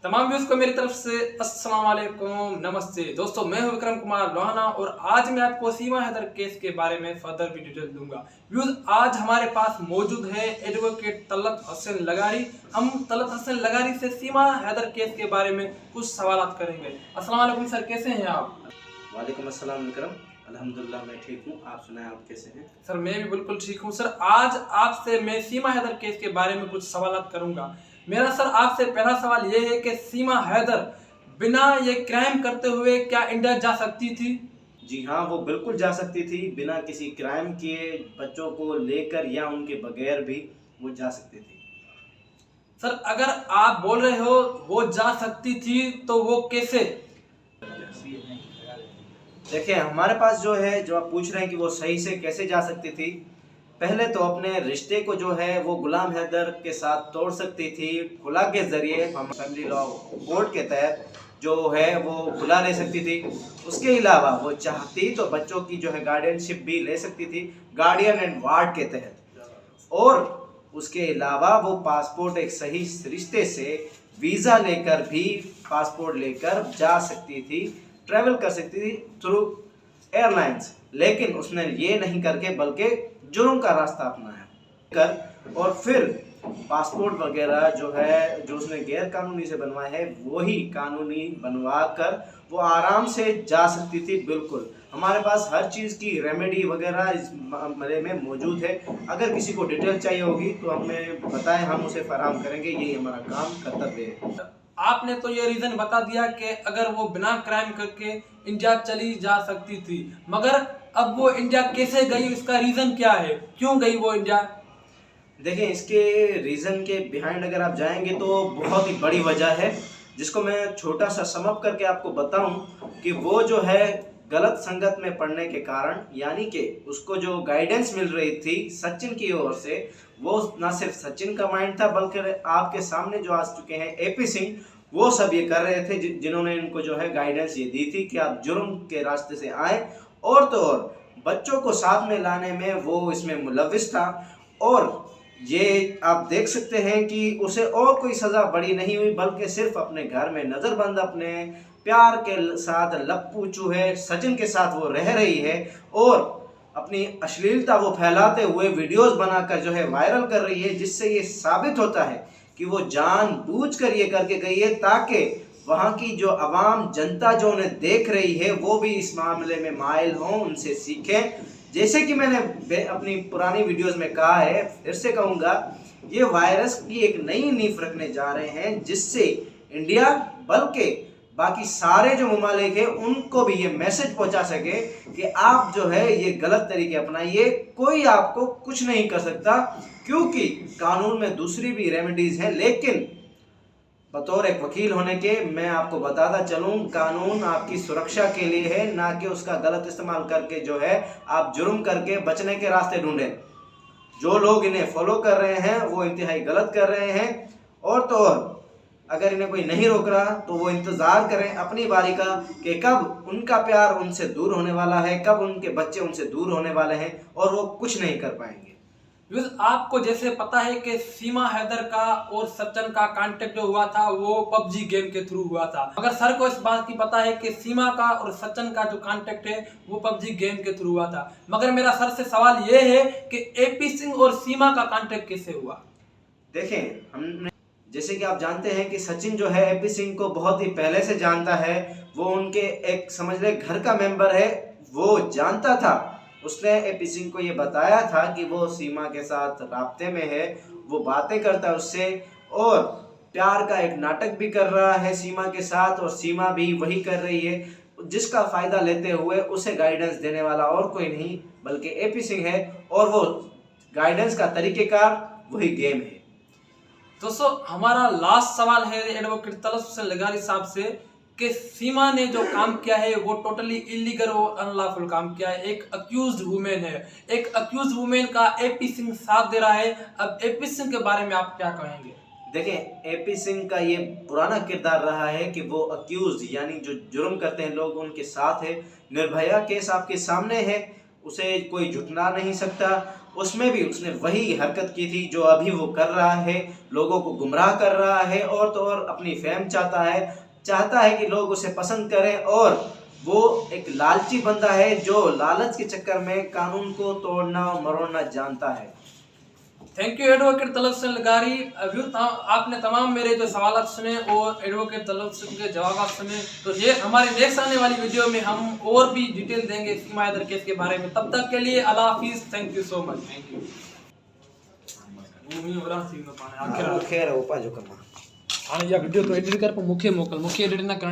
तमाम व्यूज को मेरी तरफ से अस्सलाम वालेकुम, नमस्ते दोस्तों। मैं हूं विक्रम कुमार लोहाना और आज मैं आपको सीमा हैदर केस के बारे में फर्दर भी डिटेल दूंगा। व्यूज, आज हमारे पास मौजूद है एडवोकेट तलत हसन लगारी। हम तलत हसन लगारी से सीमा हैदर केस के बारे में कुछ सवाल करेंगे। अस्सलाम वालेकुम सर, कैसे हैं आप? वालेकुम अस्सलाम विक्रम, अल्हम्दुलिल्लाह मैं ठीक हूँ। आप सुनाएं, आप कैसे हैं? सर मैं भी बिल्कुल ठीक हूँ। सर आज आपसे मैं सीमा हैदर केस के बारे में कुछ सवाल करूंगा। मेरा सर आपसे पहला सवाल ये है कि सीमा हैदर बिना ये क्राइम करते हुए क्या इंडिया जा सकती थी? जी हाँ, वो बिल्कुल जा सकती थी। बिना किसी क्राइम किए बच्चों को लेकर या उनके बगैर भी वो जा सकती थी। सर अगर आप बोल रहे हो वो जा सकती थी तो वो कैसे? देखिए, हमारे पास जो है, जो आप पूछ रहे हैं कि वो सही से कैसे जा सकती थी, पहले तो अपने रिश्ते को जो है वो गुलाम हैदर के साथ तोड़ सकती थी। खुला के जरिए हम फैमिली लॉ कोर्ट के तहत जो है वो खुला ले सकती थी। उसके अलावा वो चाहती तो बच्चों की जो है गार्डियनशिप भी ले सकती थी, गार्डियन एंड वार्ड के तहत। और उसके अलावा वो पासपोर्ट एक सही रिश्ते से वीज़ा लेकर भी पासपोर्ट लेकर जा सकती थी, ट्रैवल कर सकती थी थ्रू एयरलाइंस। लेकिन उसने ये नहीं करके बल्कि जुर्म का रास्ता अपनाया कर, और फिर पासपोर्ट वगैरह जो है जो उसने गैर कानूनी से बनवाया है वही कानूनी बनवा कर वो आराम से जा सकती थी। बिल्कुल हमारे पास हर चीज़ की रेमेडी वगैरह इस मामले में मौजूद है। अगर किसी को डिटेल चाहिए होगी तो हमें बताएं, हम उसे फराहम करेंगे। यही हमारा काम कर्तव्य है। आपने तो ये रीजन बता दिया कि अगर वो बिना क्राइम करके इंडिया चली जा सकती थी, मगर अब वो इंडिया कैसे गई, इसका रीजन क्या है? क्यों गई वो इंडिया? देखिए, इसके रीज़न के बिहाइंड अगर आप जाएंगे तो बहुत ही बड़ी वजह है, जिसको मैं छोटा सा समअप करके आपको बताऊं कि वो जो है गलत संगत में पड़ने के कारण, यानी कि उसको जो गाइडेंस मिल रही थी सचिन की ओर से, वो ना सिर्फ सचिन का माइंड था बल्कि आपके सामने जो आ चुके हैं एपी सिंह, वो सब ये कर रहे थे जिन्होंने इनको जो है गाइडेंस ये दी थी कि आप जुर्म के रास्ते से आए। और तो और बच्चों को साथ में लाने में वो इसमें मुलविस था। और ये आप देख सकते हैं कि उसे और कोई सज़ा बड़ी नहीं हुई, बल्कि सिर्फ अपने घर में नज़रबंद अपने प्यार के साथ लप्पू चूहे सचिन के साथ वो रह रही है, और अपनी अश्लीलता वो फैलाते हुए वीडियोस बनाकर जो है वायरल कर रही है, जिससे ये साबित होता है कि वो जानबूझकर ये करके गई है ताकि वहाँ की जो आवाम जनता जो उन्हें देख रही है वो भी इस मामले में माइल हों, उनसे सीखें। जैसे कि मैंने अपनी पुरानी वीडियोस में कहा है, फिर से कहूँगा, ये वायरस की एक नई नींव रखने जा रहे हैं, जिससे इंडिया बल्कि बाकी सारे जो ममालिक हैं उनको भी ये मैसेज पहुंचा सके कि आप जो है ये गलत तरीके अपनाइए, कोई आपको कुछ नहीं कर सकता, क्योंकि कानून में दूसरी भी रेमेडीज हैं। लेकिन बतौर एक वकील होने के मैं आपको बताता चलूं, कानून आपकी सुरक्षा के लिए है, ना कि उसका गलत इस्तेमाल करके जो है आप जुर्म करके बचने के रास्ते ढूंढें। जो लोग इन्हें फॉलो कर रहे हैं वो इंतहाई गलत कर रहे हैं। और तो और अगर इन्हें कोई नहीं रोक रहा तो वो इंतज़ार करें अपनी बारी का कि कब उनका प्यार उनसे दूर होने वाला है, कब उनके बच्चे उनसे दूर होने वाले हैं, और वो कुछ नहीं कर पाएंगे। आपको जैसे पता है कि सीमा हैदर का और सचिन का कांटेक्ट जो हुआ था वो पबजी गेम के थ्रू हुआ था, मगर सर को इस बात की पता है कि सीमा का और सचिन का जो कांटेक्ट है वो पबजी गेम के थ्रू हुआ था। मगर मेरा सर से सवाल ये है कि एपी सिंह और सीमा का कांटेक्ट कैसे हुआ? देखें, हमने जैसे कि आप जानते हैं कि सचिन जो है एपी सिंह को बहुत ही पहले से जानता है। वो उनके एक समझ ले घर का मेंबर है। वो जानता था, उसने एपी सिंह को ये बताया था कि वो सीमा के साथ राब्ते में है, वो बातें करता है उससे, और प्यार का एक नाटक भी कर रहा है सीमा के साथ, और सीमा भी वही कर रही है, जिसका फ़ायदा लेते हुए उसे गाइडेंस देने वाला और कोई नहीं बल्कि एपी सिंह है, और वो गाइडेंस का तरीक़ेकार वही गेम है। दोस्तों हमारा लास्ट सवाल है एडवोकेट तलत हसन लगारी साहब से कि सीमा ने जो काम किया है वो टोटली इलीगल और अनलॉफुल काम किया है। एक अक्यूज्ड वुमेन है, एक अक्यूज्ड वुमेन का एपी सिंह साथ दे रहा है। अब एपी सिंह के बारे में आप क्या कहेंगे? देखें, एपी सिंह का ये पुराना किरदार रहा है कि वो अक्यूज्ड यानी जो जुर्म करते हैं लोग उनके साथ है। निर्भया केस आपके सामने है, उसे कोई झुठला नहीं सकता। उसमें भी उसने वही हरकत की थी जो अभी वो कर रहा है, लोगों को गुमराह कर रहा है और तो और अपनी फेम चाहता है कि लोग उसे पसंद करें। और वो एक लालची बंदा है जो लालच के चक्कर में कानून को तोड़ना और मरोड़ना जानता है। Thank you advocate Talassum Lagari. आपने तमाम मेरे जो सवाल सुने और एडवोकेट तलस्सुम के जवाब सुने। तो ये हमारे नेक्स्ट आने वाली वीडियो में हम और भी डिटेल देंगे सीमा हैदर केस के बारे में। तब तक के लिए अल्लाह हाफिज। Thank you so much. Thank you. खैर वो पाजो करना हाँ या वीडियो तो एडिट कर मुख्य एडिट ना करनी।